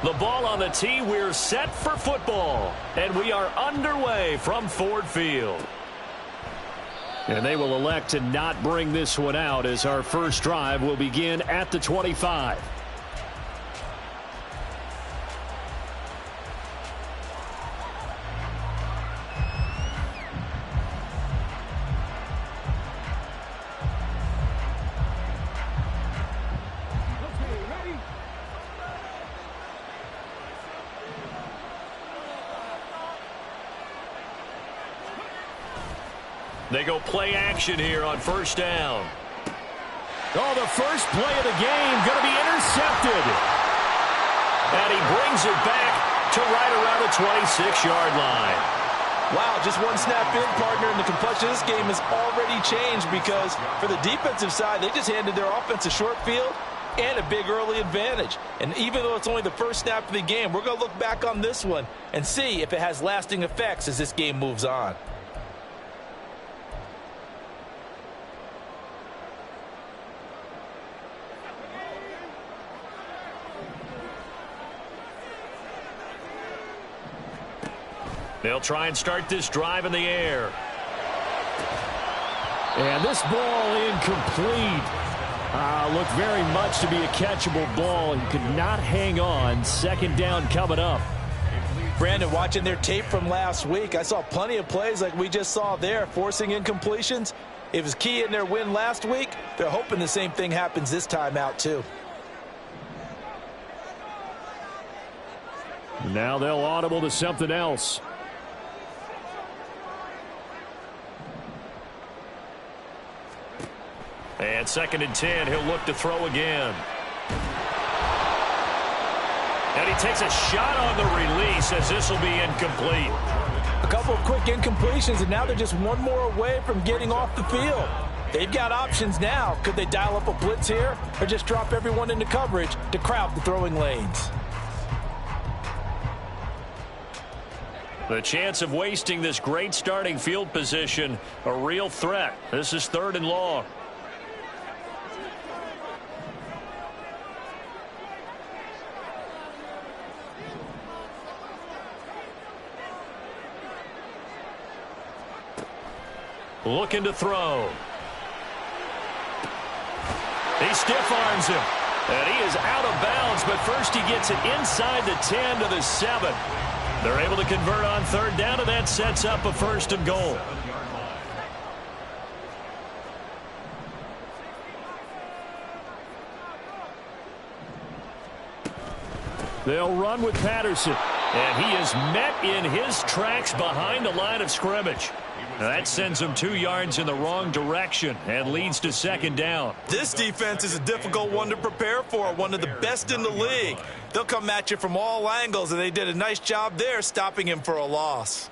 The ball on the tee. We're set for football. And we are underway from Ford Field. And they will elect to not bring this one out as our first drive will begin at the 25. They go play action here on first down. Oh, the first play of the game going to be intercepted. And he brings it back to right around the 26-yard line. Wow, just one snap in, partner, and the complexion of this game has already changed because for the defensive side, they just handed their offense a short field and a big early advantage. And even though it's only the first snap of the game, we're going to look back on this one and see if it has lasting effects as this game moves on. They'll try and start this drive in the air. And this ball incomplete. Looked very much to be a catchable ball. He could not hang on. Second down coming up. Brandon, watching their tape from last week, I saw plenty of plays like we just saw there, forcing incompletions. It was key in their win last week. They're hoping the same thing happens this time out, too. Now they'll audible to something else. And 2nd and 10, he'll look to throw again. And he takes a shot on the release as this will be incomplete. A couple of quick incompletions, and now they're just one more away from getting off the field. They've got options now. Could they dial up a blitz here or just drop everyone into coverage to crowd the throwing lanes? The chance of wasting this great starting field position, a real threat. This is 3rd and long. Looking to throw. He stiff arms him. And he is out of bounds, but first he gets it inside the 10 to the 7. They're able to convert on 3rd down, and that sets up a 1st and goal. They'll run with Patterson. And he is met in his tracks behind the line of scrimmage. Now that sends him 2 yards in the wrong direction and leads to 2nd down. This defense is a difficult one to prepare for, one of the best in the league. They'll come at you from all angles, and they did a nice job there stopping him for a loss.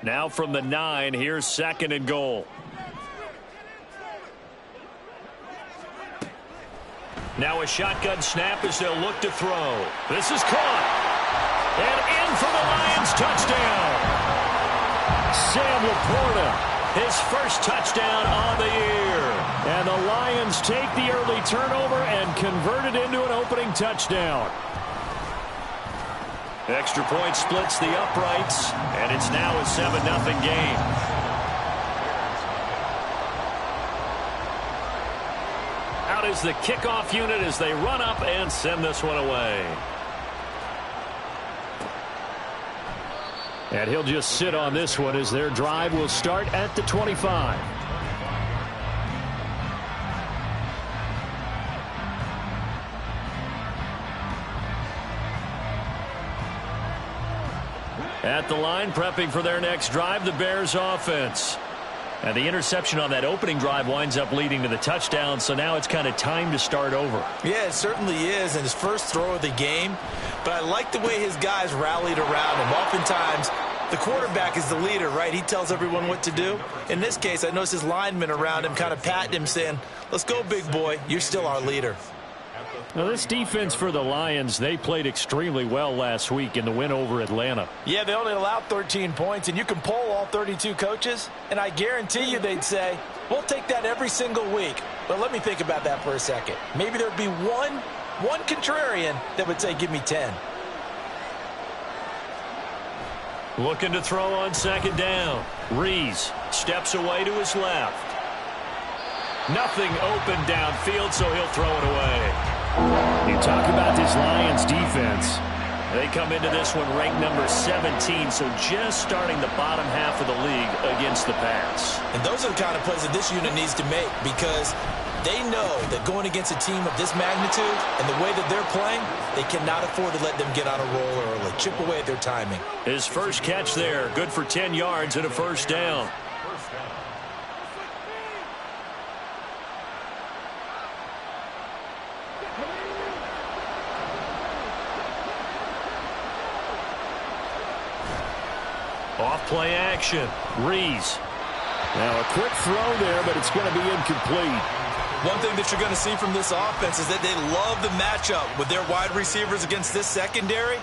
Now from the 9, here's 2nd and goal. Now a shotgun snap as they'll look to throw. This is caught. And in for the Lions touchdown. Sam Laporta, his first touchdown on the year. And the Lions take the early turnover and convert it into an opening touchdown. Extra point splits the uprights, and it's now a 7-0 game. Out is the kickoff unit as they run up and send this one away. And he'll just sit on this one as their drive will start at the 25. At the line, prepping for their next drive, the Bears offense. And the interception on that opening drive winds up leading to the touchdown, so now it's kind of time to start over. Yeah, it certainly is, and his first throw of the game. But I like the way his guys rallied around him. Oftentimes, the quarterback is the leader, right? He tells everyone what to do. In this case, I noticed his linemen around him kind of patting him, saying, Let's go, big boy. You're still our leader. Now, this defense for the Lions, they played extremely well last week in the win over Atlanta. Yeah, they only allowed 13 points, and you can poll all 32 coaches, and I guarantee you they'd say, we'll take that every single week. But let me think about that for a second. Maybe there'd be one contrarian that would say, give me 10. Looking to throw on second down. Rees steps away to his left. Nothing open downfield, so he'll throw it away. You talk about this Lions defense. They come into this one ranked number 17, so just starting the bottom half of the league against the pass. And those are the kind of plays that this unit needs to make, because they know that going against a team of this magnitude and the way that they're playing, they cannot afford to let them get on a roll early. Chip away at their timing. His first catch there, good for 10 yards and a first down. Off play action. Rees. Now a quick throw there, but it's going to be incomplete. One thing that you're going to see from this offense is that they love the matchup with their wide receivers against this secondary.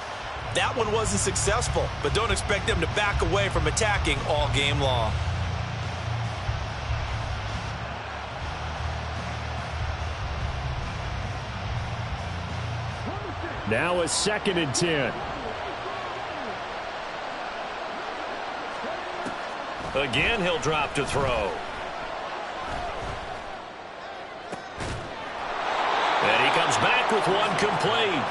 That one wasn't successful, but don't expect them to back away from attacking all game long. Now a 2nd and 10. Again, he'll drop to throw. And he comes back with one complete.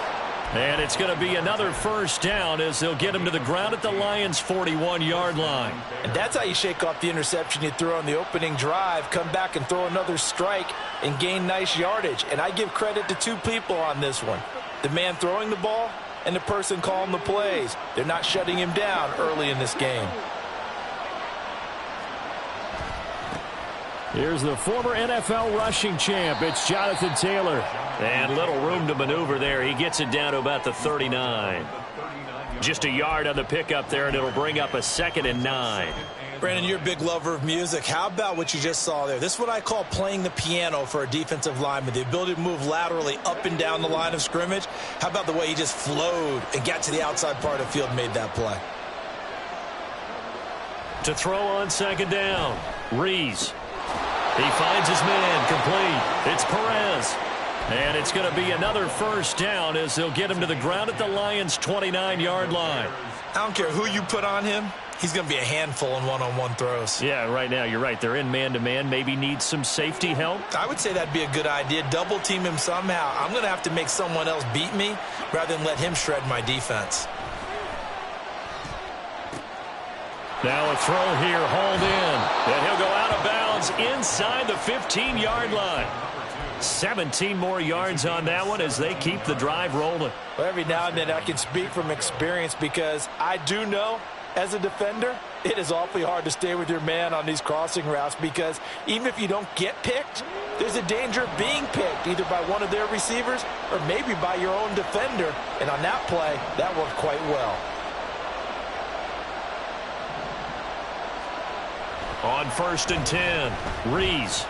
And it's going to be another first down as they'll get him to the ground at the Lions' 41-yard line. And that's how you shake off the interception you threw on the opening drive, come back and throw another strike and gain nice yardage. And I give credit to two people on this one. The man throwing the ball and the person calling the plays. They're not shutting him down early in this game. Here's the former NFL rushing champ. It's Jonathan Taylor. And little room to maneuver there. He gets it down to about the 39. Just a yard on the pickup there, and it'll bring up a 2nd and 9. Brandon, you're a big lover of music. How about what you just saw there? This is what I call playing the piano for a defensive lineman, the ability to move laterally up and down the line of scrimmage. How about the way he just flowed and got to the outside part of the field and made that play? To throw on second down, Rees. He finds his man complete. It's Perez. And it's going to be another first down as they'll get him to the ground at the Lions' 29-yard line. I don't care who you put on him. He's going to be a handful in one-on-one throws. Yeah, right now you're right. They're in man-to-man. Maybe needs some safety help. I would say that'd be a good idea. Double team him somehow. I'm going to have to make someone else beat me rather than let him shred my defense. Now a throw here, hauled in. And he'll go out of bounds inside the 15-yard line. 17 more yards on that one as they keep the drive rolling. Well, every now and then I can speak from experience, because I do know as a defender it is awfully hard to stay with your man on these crossing routes, because even if you don't get picked, there's a danger of being picked either by one of their receivers or maybe by your own defender. And on that play, that worked quite well. On 1st and 10, Rees.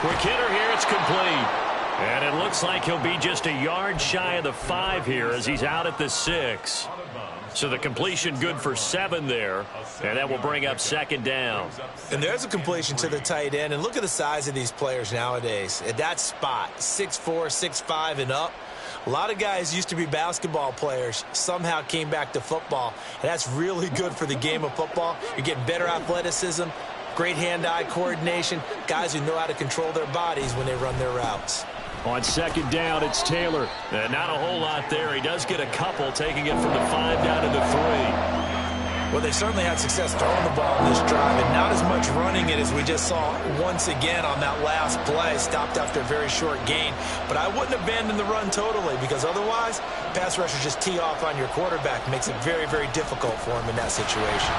Quick hitter here, it's complete. And it looks like he'll be just a yard shy of the 5 here as he's out at the 6. So the completion good for 7 there, and that will bring up 2nd down. And there's a completion to the tight end, and look at the size of these players nowadays. At that spot, 6'4", 6'5", and up. A lot of guys used to be basketball players, somehow came back to football, and that's really good for the game of football. You're getting better athleticism, great hand-eye coordination, guys who know how to control their bodies when they run their routes. On 2nd down, it's Taylor. And not a whole lot there. He does get a couple, taking it from the 5 down to the 3. Well, they certainly had success throwing the ball in this drive, and not as much running it as we just saw once again on that last play. Stopped after a very short gain. But I wouldn't abandon the run totally, because otherwise, pass rushers just tee off on your quarterback. Makes it very, very difficult for him in that situation.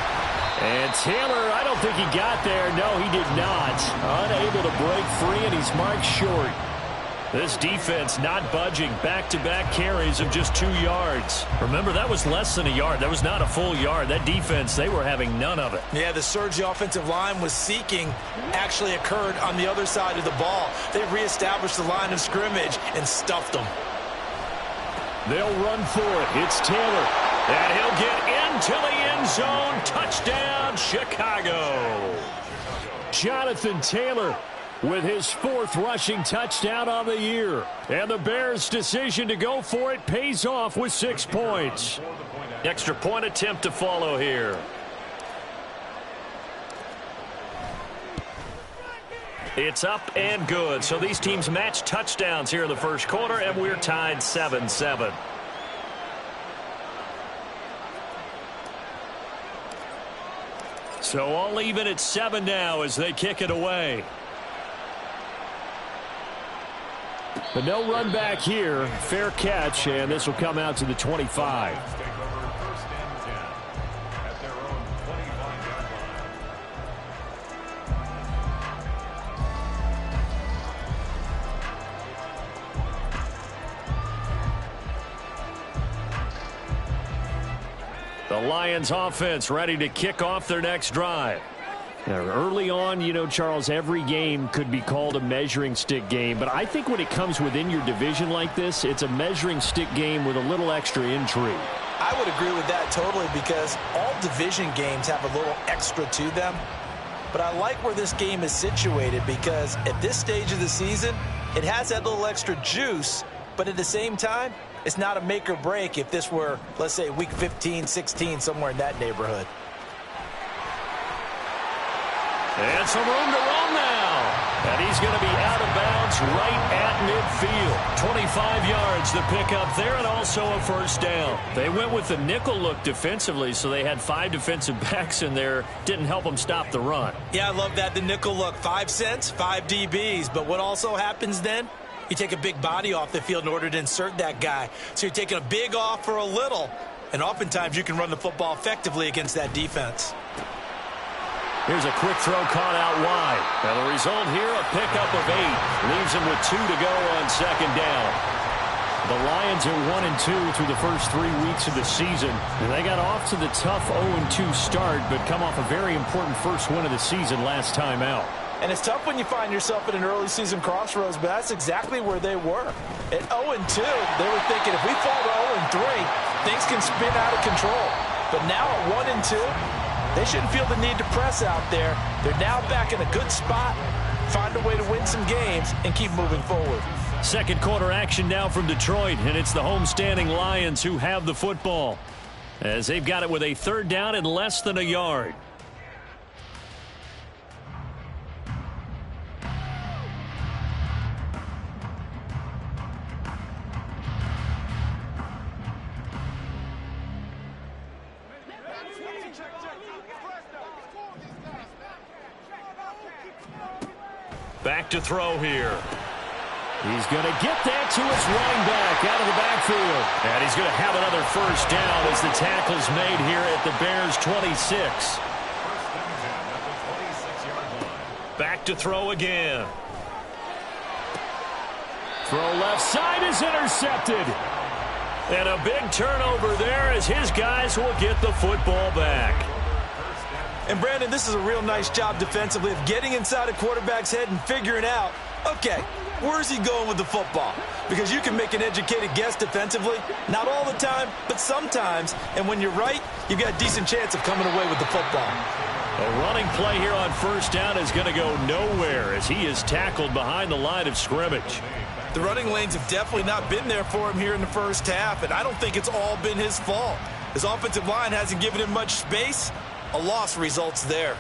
And Taylor, I don't think he got there. No, he did not. Unable to break free, and he's marked short. This defense not budging. Back-to-back carries of just 2 yards. Remember, that was less than a yard. That was not a full yard. That defense, they were having none of it. Yeah, the surge the offensive line was seeking actually occurred on the other side of the ball. They reestablished the line of scrimmage and stuffed them. They'll run for it. It's Taylor. And he'll get into the end zone. Touchdown, Chicago. Jonathan Taylor with his 4th rushing touchdown on the year. And the Bears' decision to go for it pays off with 6 points. Extra point attempt to follow here. It's up and good. So these teams match touchdowns here in the first quarter, and we're tied 7-7. So all even at 7 now as they kick it away. But no run back here. Fair catch, and this will come out to the 25. The Lions offense ready to kick off their next drive. Now, early on, you know, Charles, every game could be called a measuring stick game. But I think when it comes within your division like this, it's a measuring stick game with a little extra intrigue. I would agree with that totally because all division games have a little extra to them. But I like where this game is situated because at this stage of the season, it has that little extra juice. But at the same time, it's not a make or break if this were, let's say, week 15, 16, somewhere in that neighborhood. And some room to run now. And he's going to be out of bounds right at midfield. 25 yards to pick up there and also a first down. They went with the nickel look defensively, so they had 5 defensive backs in there. Didn't help them stop the run. Yeah, I love that. The nickel look. 5 cents, 5 DBs. But what also happens then? You take a big body off the field in order to insert that guy. So you're taking a big off for a little. And oftentimes you can run the football effectively against that defense. Here's a quick throw caught out wide. And the result here, a pickup of 8. Leaves him with 2 to go on second down. The Lions are 1-2 through the first 3 weeks of the season. And they got off to the tough 0-2 start, but come off a very important first win of the season last time out. And it's tough when you find yourself at an early season crossroads, but that's exactly where they were. At 0-2, they were thinking if we fall to 0-3, things can spin out of control. But now at 1-2, they shouldn't feel the need to press out there. They're now back in a good spot, find a way to win some games, and keep moving forward. Second quarter action now from Detroit, and it's the homestanding Lions who have the football, as they've got it with a 3rd down and less than a yard. Back to throw here. He's going to get that to his running back out of the backfield. And he's going to have another first down as the tackle's made here at the Bears' 26. Back to throw again. Throw left side is intercepted. And a big turnover there as his guys will get the football back. And, Brandon, this is a real nice job defensively of getting inside a quarterback's head and figuring out, okay, where's he going with the football? Because you can make an educated guess defensively, not all the time, but sometimes. And when you're right, you've got a decent chance of coming away with the football. A running play here on first down is going to go nowhere as he is tackled behind the line of scrimmage. The running lanes have definitely not been there for him here in the first half, and I don't think it's all been his fault. His offensive line hasn't given him much space. A loss results there.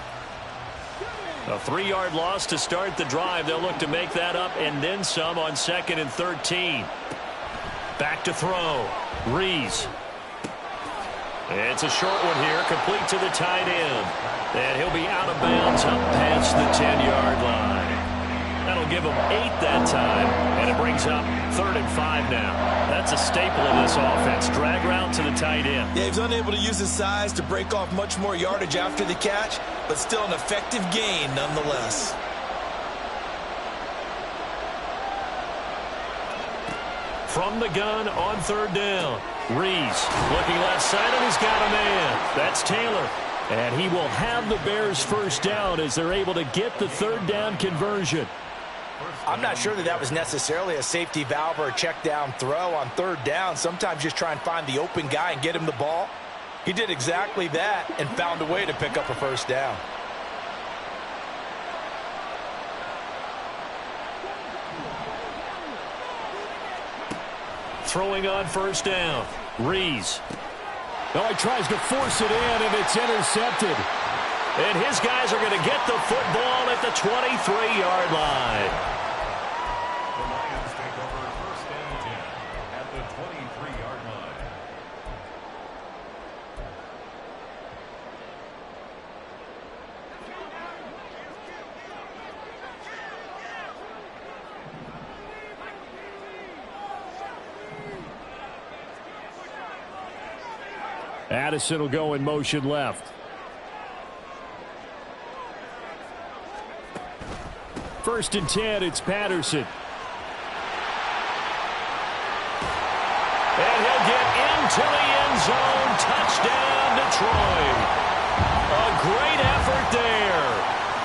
A 3-yard loss to start the drive. They'll look to make that up and then some on 2nd and 13. Back to throw. Rees. It's a short one here, complete to the tight end. And he'll be out of bounds up past the 10-yard line. That'll give him 8 that time, and it brings up 3rd and 5 now. That's a staple of this offense. Drag route to the tight end. Yeah, he was unable to use his size to break off much more yardage after the catch, but still an effective gain nonetheless. from the gun on third down. Rees looking left side, and he's got a man. That's Taylor. And he will have the Bears first down as they're able to get the third down conversion. I'm not sure that was necessarily a safety valve or a check down throw on third down. Sometimes just try and find the open guy and get him the ball. He did exactly that and found a way to pick up a first down. Throwing on first down. Rees. Oh, he tries to force it in, and it's intercepted. And his guys are going to get the football at the 23-yard line. The Lions take over first and 10 at the 23-yard line. Addison will go in motion left. First and 10, it's Patterson. And he'll get into the end zone. Touchdown, Detroit. A great effort there.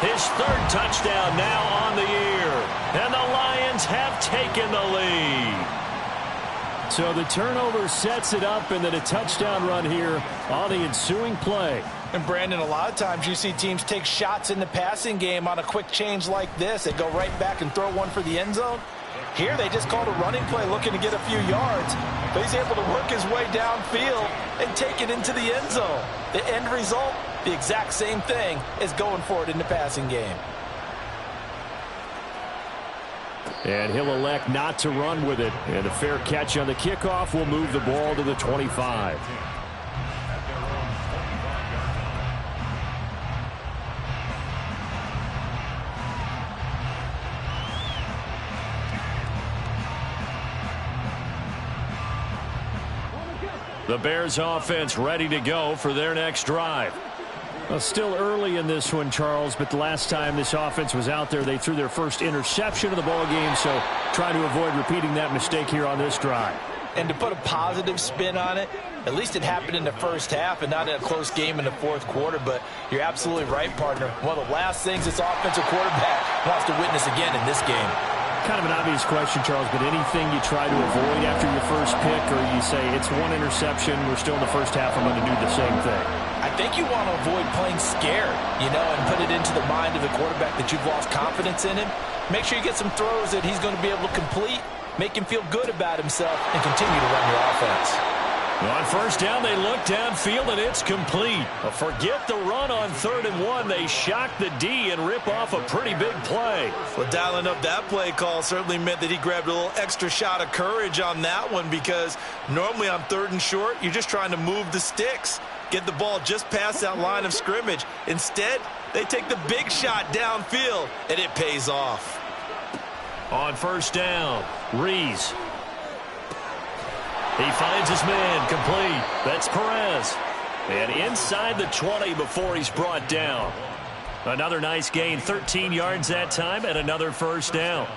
His third touchdown now on the year. And the Lions have taken the lead. So the turnover sets it up, and then a touchdown run here on the ensuing play. And Brandon, a lot of times you see teams take shots in the passing game on a quick change like this. They go right back and throw one for the end zone. Here they just called a running play looking to get a few yards. But he's able to work his way downfield and take it into the end zone. The end result, the exact same thing as going for it in the passing game. And he'll elect not to run with it. And a fair catch on the kickoff will move the ball to the 25. The Bears offense ready to go for their next drive. Well, still early in this one, Charles, but the last time this offense was out there, they threw their first interception of the ball game, so trying to avoid repeating that mistake here on this drive. And to put a positive spin on it, at least it happened in the first half and not in a close game in the fourth quarter. But you're absolutely right, partner. One of the last things this offensive quarterback wants to witness again in this game. Kind of an obvious question, Charles, but anything you try to avoid after your first pick, or you say it's one interception, we're still in the first half, I'm going to do the same thing? I think you want to avoid playing scared, and put it into the mind of the quarterback that you've lost confidence in him. Make sure you get some throws that he's going to be able to complete, make him feel good about himself, and continue to run your offense. On first down, they look downfield, and it's complete. Forget the run on 3rd and 1. They shock the D and rip off a pretty big play. Well, dialing up that play call certainly meant that he grabbed a little extra shot of courage on that one, because normally on 3rd and short, you're just trying to move the sticks, get the ball just past that line of scrimmage. Instead, they take the big shot downfield, and it pays off. On first down, Rees. He finds his man, complete. That's Perez. And inside the 20 before he's brought down. Another nice gain, 13 yards that time, and another first down.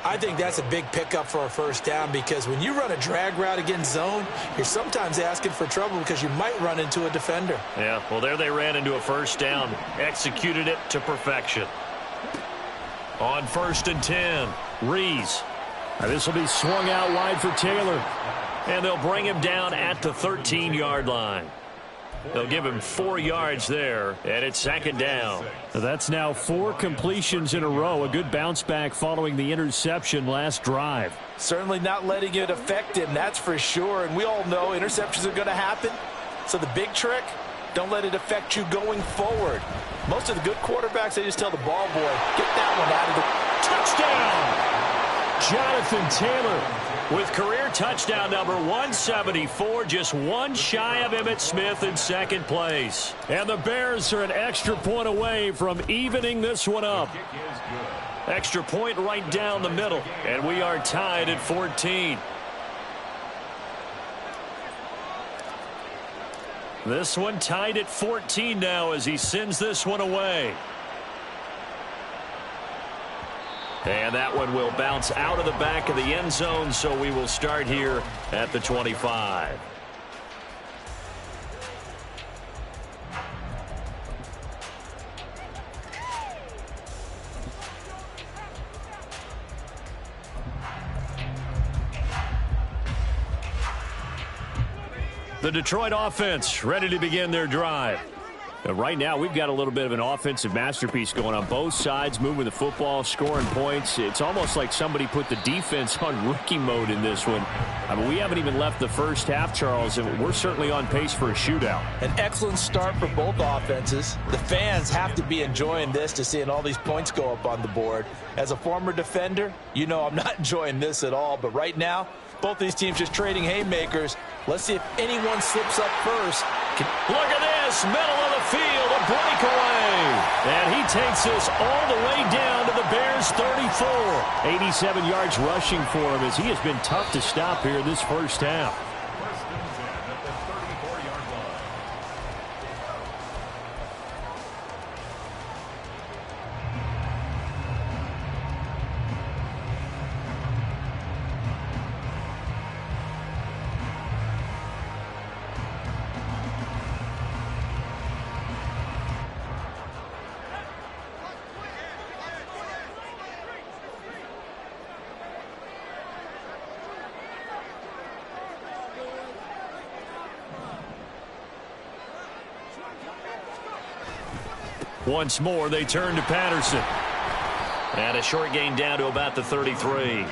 I think that's a big pickup for a first down, because when you run a drag route against zone, you're sometimes asking for trouble because you might run into a defender. Yeah, well, there they ran into a first down. Executed it to perfection. On 1st and 10, Rees. This will be swung out wide for Taylor. And they'll bring him down at the 13-yard line. They'll give him 4 yards there, and it's 2nd down. That's now 4 completions in a row. A good bounce back following the interception last drive. Certainly not letting it affect him, that's for sure. And we all know interceptions are going to happen. So the big trick, don't let it affect you going forward. Most of the good quarterbacks, they just tell the ball boy, get that one out of the... Touchdown! Jonathan Taylor with career touchdown number 174, just one shy of Emmitt Smith in 2nd place. And the Bears are an extra point away from evening this one up. Extra point right down the middle, and we are tied at 14. This one tied at 14 now as he sends this one away. And that one will bounce out of the back of the end zone, so we will start here at the 25. The Detroit offense ready to begin their drive. Right now, we've got a little bit of an offensive masterpiece going on both sides, moving the football, scoring points. It's almost like somebody put the defense on rookie mode in this one. I mean, we haven't even left the first half, Charles, and we're certainly on pace for a shootout. An excellent start for both offenses. The fans have to be enjoying this to seeing all these points go up on the board. As a former defender, you know I'm not enjoying this at all, but right now, both these teams just trading haymakers. Let's see if anyone slips up first. Look at this, middle of the field, a breakaway. And he takes this all the way down to the Bears' 34. 87 yards rushing for him as he has been tough to stop here this first half. First and 10 at the 34-yard line. Once more, they turn to Patterson. And a short gain down to about the 33.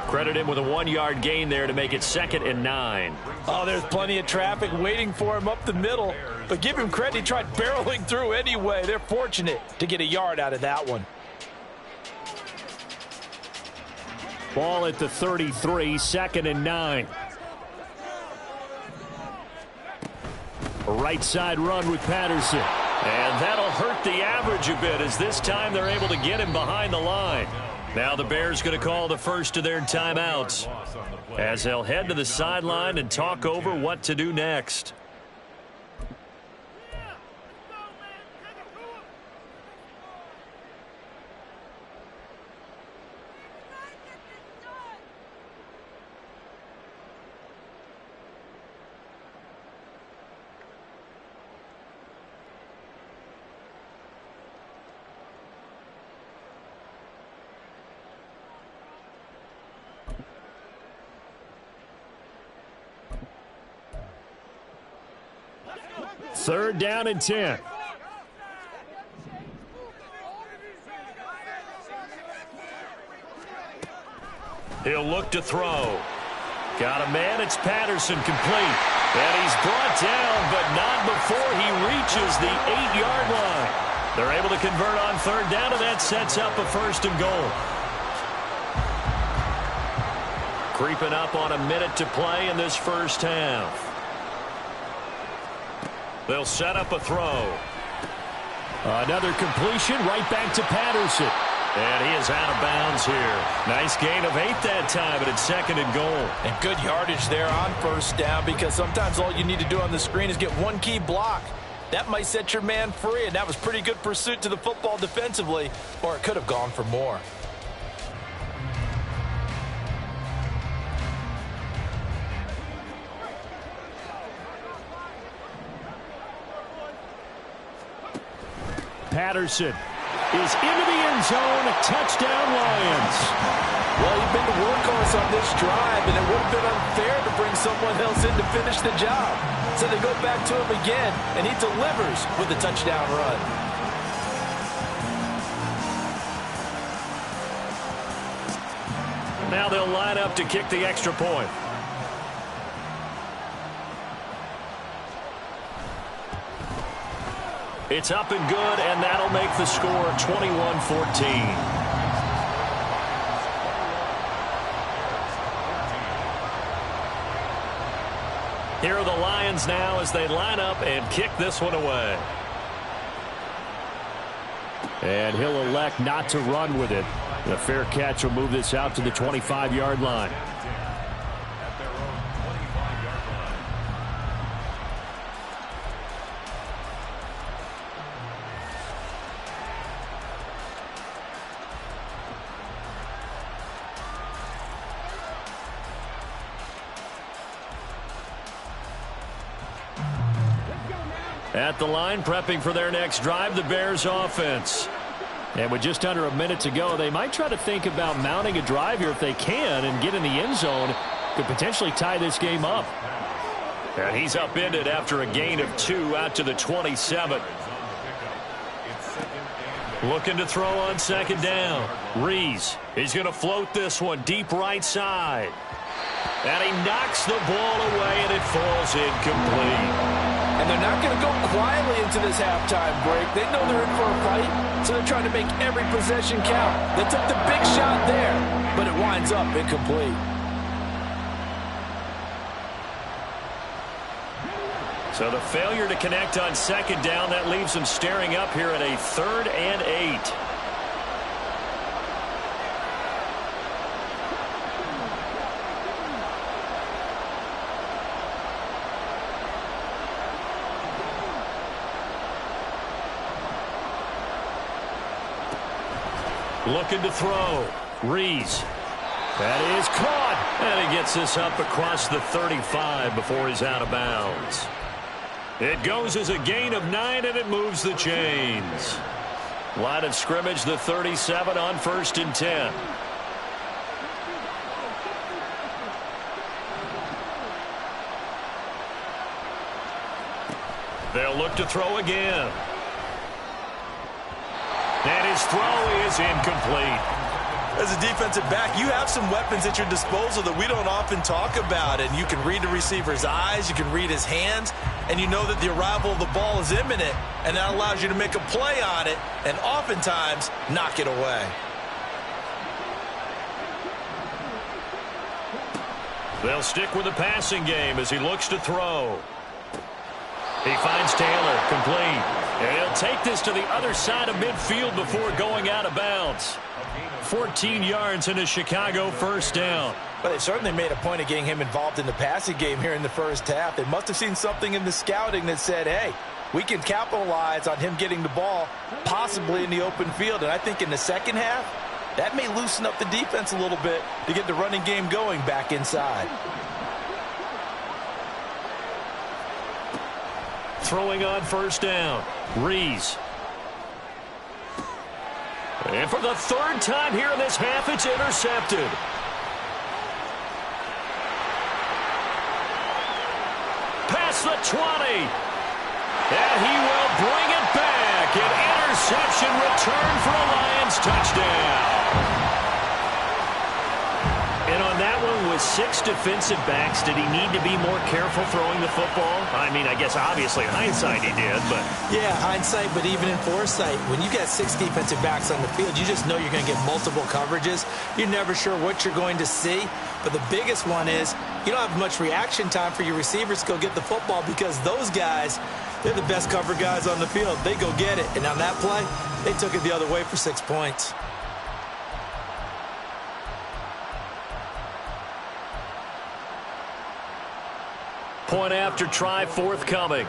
Credit him with a 1-yard gain there to make it 2nd and 9. Oh, there's plenty of traffic waiting for him up the middle. But give him credit, he tried barreling through anyway. They're fortunate to get a yard out of that one. Ball at the 33, 2nd and 9. A right side run with Patterson. And that'll hurt the average a bit as this time they're able to get him behind the line. Now the Bears going to call the first of their timeouts as they'll head to the sideline and talk over what to do next. Third down and 10. He'll look to throw. Got a man. It's Patterson, complete. And he's brought down, but not before he reaches the 8-yard line. They're able to convert on third down, and that sets up a 1st and goal. Creeping up on a minute to play in this first half. They'll set up a throw. Another completion right back to Patterson. And he is out of bounds here. Nice gain of 8 that time, but it's 2nd and goal. And good yardage there on first down because sometimes all you need to do on the screen is get one key block. That might set your man free, and that was pretty good pursuit to the football defensively, or it could have gone for more. Patterson is into the end zone. Touchdown, Lions. Well, he's been the workhorse on this drive, and it would have been unfair to bring someone else in to finish the job. So they go back to him again, and he delivers with a touchdown run. Now they'll line up to kick the extra point. It's up and good, and that'll make the score 21-14. Here are the Lions now as they line up and kick this one away. And he'll elect not to run with it. The fair catch will move this out to the 25-yard line. At the line, prepping for their next drive, the Bears offense. And with just under a minute to go, they might try to think about mounting a drive here if they can and get in the end zone. Could potentially tie this game up. And he's upended after a gain of 2 out to the 27. Looking to throw on second down. Rees, he's going to float this one deep right side. And he knocks the ball away, and it falls incomplete. And they're not going to go quietly into this halftime break. They know they're in for a fight, so they're trying to make every possession count. They took the big shot there, but it winds up incomplete. So the failure to connect on second down, that leaves them staring up here at a 3rd and 8. Looking to throw. Rees. That is caught. And he gets this up across the 35 before he's out of bounds. It goes as a gain of 9, and it moves the chains. Line of scrimmage, the 37 on 1st and 10. They'll look to throw again. And his throw is incomplete. As a defensive back, you have some weapons at your disposal that we don't often talk about. And you can read the receiver's eyes, you can read his hands, and you know that the arrival of the ball is imminent, and that allows you to make a play on it and oftentimes knock it away. They'll stick with the passing game as he looks to throw. He finds Taylor, complete. And he'll take this to the other side of midfield before going out of bounds. 14 yards in a Chicago 1st down. But they certainly made a point of getting him involved in the passing game here in the first half. They must have seen something in the scouting that said, hey, we can capitalize on him getting the ball possibly in the open field. And I think in the second half, that may loosen up the defense a little bit to get the running game going back inside. Throwing on 1st down. Rees. And for the 3rd time here in this half, it's intercepted. Past the 20. And he will bring it back. An interception return for a Lions touchdown. And on that one, with 6 defensive backs, did he need to be more careful throwing the football? I mean, I guess obviously in hindsight he did, but... Yeah, hindsight, but even in foresight, when you got 6 defensive backs on the field, you just know you're going to get multiple coverages. You're never sure what you're going to see. But the biggest one is you don't have much reaction time for your receivers to go get the football because those guys, they're the best cover guys on the field. They go get it. And on that play, they took it the other way for 6 points. Point after try forthcoming.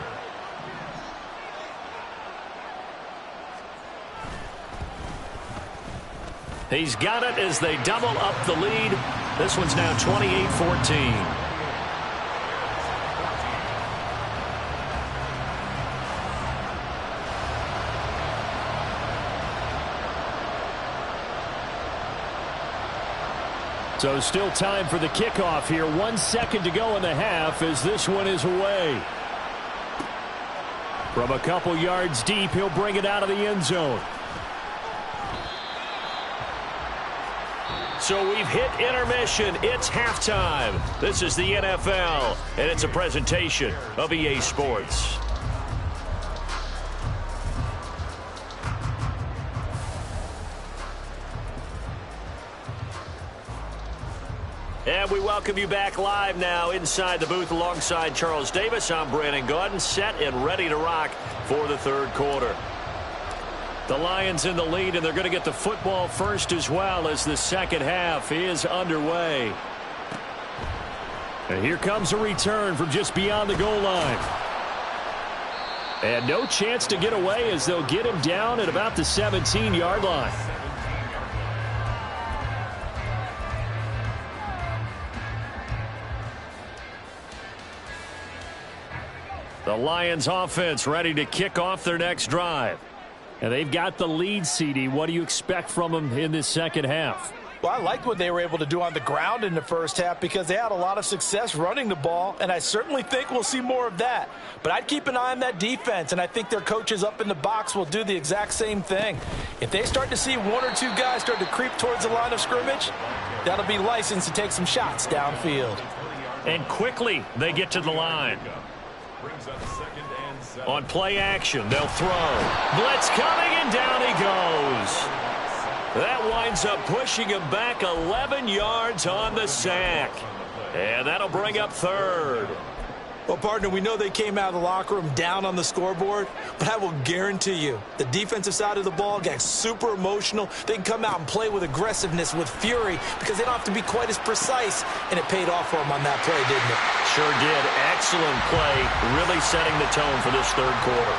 He's got it as they double up the lead. This one's now 28-14. So still time for the kickoff here. 1 second to go in the half as this one is away. From a couple yards deep, he'll bring it out of the end zone. So we've hit intermission. It's halftime. This is the NFL, and it's a presentation of EA Sports. And we welcome you back live now inside the booth alongside Charles Davis. I'm Brandon Gaudin, set and ready to rock for the 3rd quarter. The Lions in the lead, and they're going to get the football first as well as the second half is underway. And here comes a return from just beyond the goal line. And no chance to get away as they'll get him down at about the 17-yard line. The Lions offense ready to kick off their next drive. And they've got the lead, CD. What do you expect from them in this second half? Well, I liked what they were able to do on the ground in the first half because they had a lot of success running the ball, and I certainly think we'll see more of that. But I'd keep an eye on that defense, and I think their coaches up in the box will do the exact same thing. If they start to see one or two guys start to creep towards the line of scrimmage, that'll be license to take some shots downfield. And quickly they get to the line. On play action, they'll throw. Blitz coming, and down he goes. That winds up pushing him back 11 yards on the sack. And that'll bring up third. Well, partner, we know they came out of the locker room down on the scoreboard, but I will guarantee you the defensive side of the ball got super emotional. They can come out and play with aggressiveness, with fury, because they don't have to be quite as precise, and it paid off for them on that play, didn't it? Sure did. Excellent play, really setting the tone for this third quarter.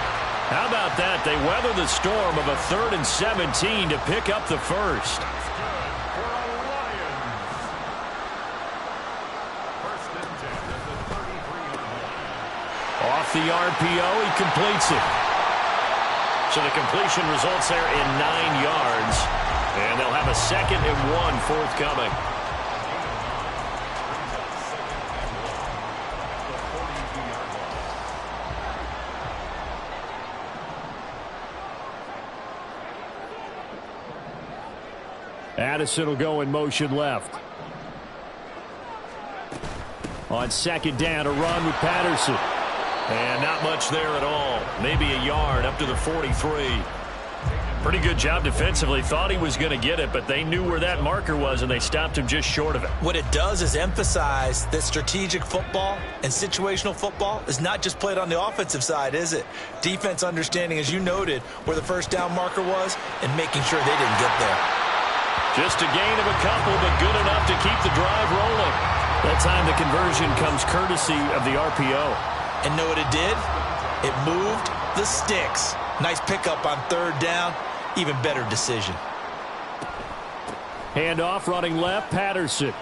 How about that? They weather the storm of a 3rd and 17 to pick up the first. Off the RPO, he completes it. So the completion results there in 9 yards. And they'll have a 2nd and 1 forthcoming. Addison will go in motion left. On 2nd down, a run with Patterson. And not much there at all. Maybe a yard up to the 43. Pretty good job defensively. Thought he was going to get it, but they knew where that marker was, and they stopped him just short of it. What it does is emphasize that strategic football and situational football is not just played on the offensive side, is it? Defense understanding, as you noted, where the first down marker was and making sure they didn't get there. Just a gain of a couple, but good enough to keep the drive rolling. That time the conversion comes courtesy of the RPO. And know what it did? It moved the sticks. Nice pickup on 3rd down. Even better decision. Handoff running left, Patterson.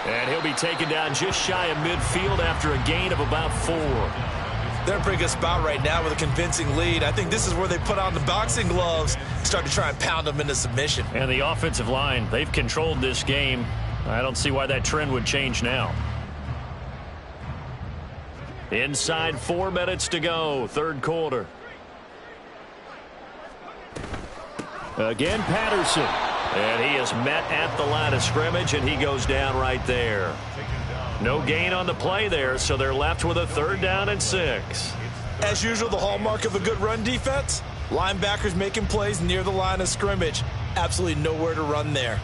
And he'll be taken down just shy of midfield after a gain of about 4. They're in a pretty good spot right now with a convincing lead. I think this is where they put on the boxing gloves, start to try and pound them into submission. And the offensive line, they've controlled this game. I don't see why that trend would change now. Inside 4 minutes to go, third quarter. Again, Patterson. And he is met at the line of scrimmage, and he goes down right there. No gain on the play there, so they're left with a 3rd down and 6. As usual, the hallmark of a good run defense, linebackers making plays near the line of scrimmage. Absolutely nowhere to run there.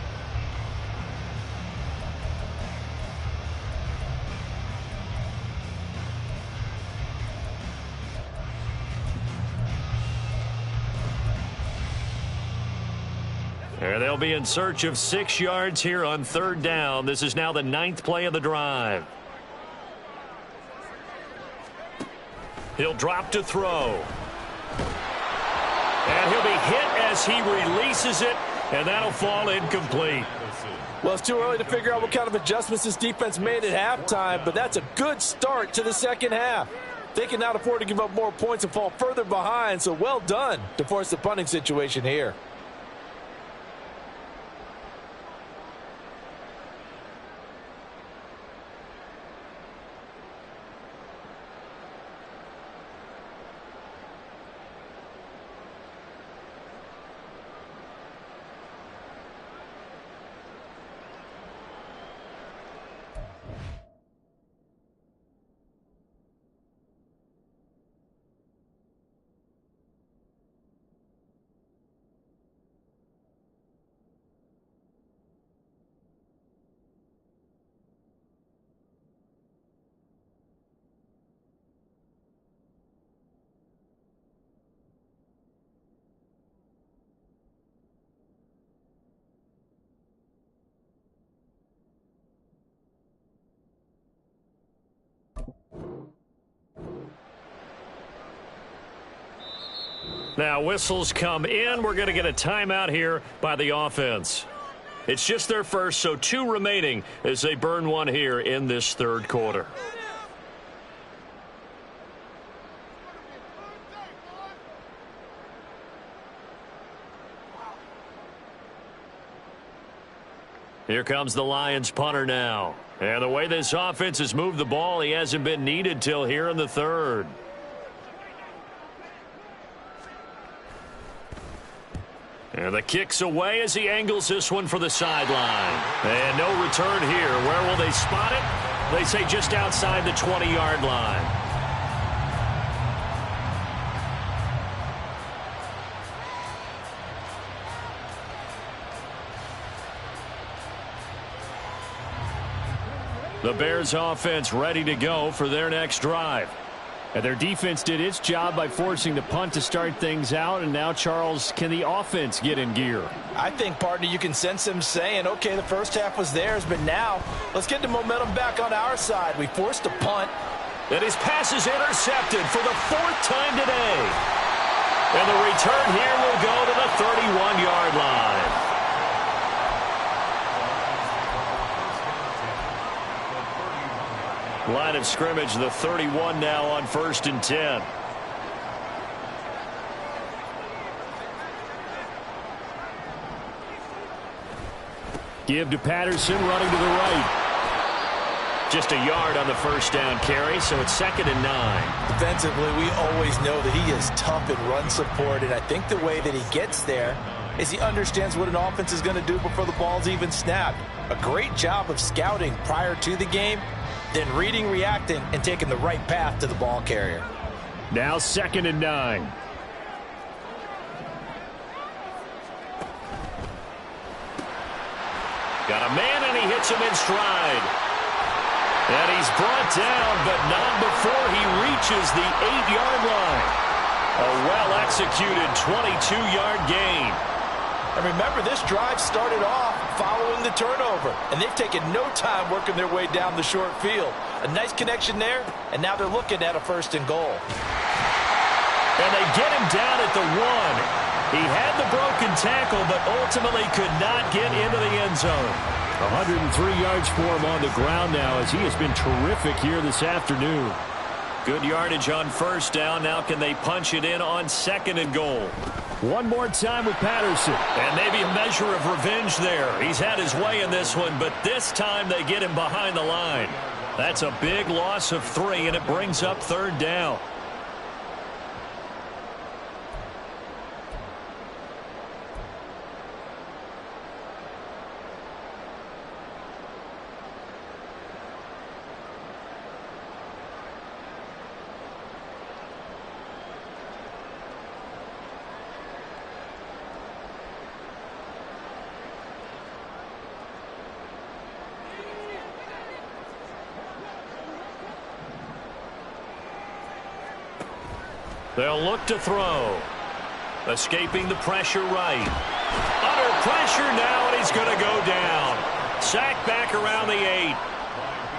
And they'll be in search of 6 yards here on 3rd down. This is now the 9th play of the drive. He'll drop to throw. And he'll be hit as he releases it, and that'll fall incomplete. Well, it's too early to figure out what kind of adjustments this defense made at halftime, but that's a good start to the second half. They can not afford to give up more points and fall further behind, so well done to force the punting situation here. Now whistles come in. We're going to get a timeout here by the offense. It's just their first, so 2 remaining as they burn one here in this third quarter. Here comes the Lions punter now. And the way this offense has moved the ball, he hasn't been needed till here in the third. And the kick's away as he angles this one for the sideline. And no return here. Where will they spot it? They say just outside the 20-yard line. The Bears offense ready to go for their next drive. And their defense did its job by forcing the punt to start things out. And now, Charles, can the offense get in gear? I think, partner, you can sense them saying, okay, the first half was theirs, but now let's get the momentum back on our side. We forced a punt. And his pass is intercepted for the fourth time today. And the return here will go to the 31-yard line. Line of scrimmage, the 31 now on 1st and 10. Give to Patterson, running to the right. Just a yard on the first down carry, so it's 2nd and 9. Defensively, we always know that he is tough in run support, and I think the way that he gets there is he understands what an offense is going to do before the ball's even snapped. A great job of scouting prior to the game, then reading, reacting, and taking the right path to the ball carrier. Now 2nd and 9. Got a man, and he hits him in stride. And he's brought down, but not before he reaches the 8-yard line. A well-executed 22-yard gain. And remember, this drive started off following the turnover, and they've taken no time working their way down the short field. A nice connection there, and now they're looking at a 1st and goal. And they get him down at the 1. He had the broken tackle, but ultimately could not get into the end zone. 103 yards for him on the ground now, as he has been terrific here this afternoon. Good yardage on 1st down. Now can they punch it in on 2nd and goal? One more time with Patterson. And maybe a measure of revenge there. He's had his way in this one, but this time they get him behind the line. That's a big loss of 3, and it brings up 3rd down. They'll look to throw. Escaping the pressure right. Under pressure now, and he's going to go down. Sack back around the 8.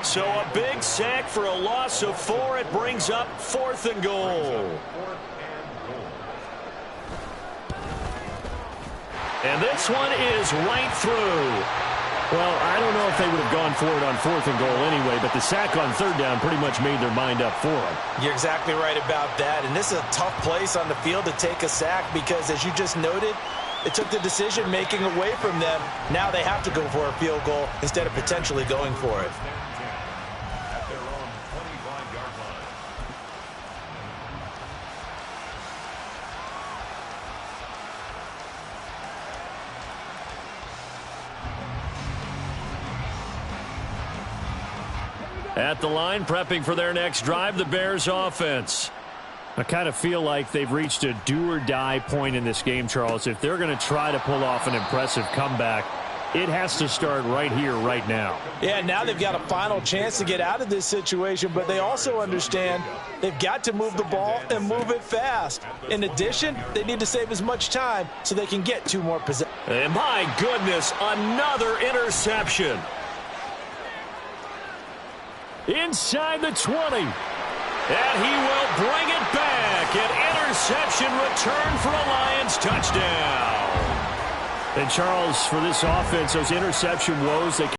So a big sack for a loss of 4. It brings up 4th and goal. And this one is right through. Well, I don't know if they would have gone for it on 4th and goal anyway, but the sack on 3rd down pretty much made their mind up for them. You're exactly right about that, and this is a tough place on the field to take a sack because, as you just noted, it took the decision-making away from them. Now they have to go for a field goal instead of potentially going for it. At their own 25-yard line. At the line, prepping for their next drive, the Bears offense. I kind of feel like they've reached a do-or-die point in this game, Charles. If they're going to try to pull off an impressive comeback, it has to start right here, right now. Yeah, now they've got a final chance to get out of this situation, but they also understand they've got to move the ball and move it fast. In addition, they need to save as much time so they can get 2 more possessions. And my goodness, another interception. Inside the 20. And he will bring it back. An interception return for a Lions touchdown. And Charles, for this offense, those interception woes, they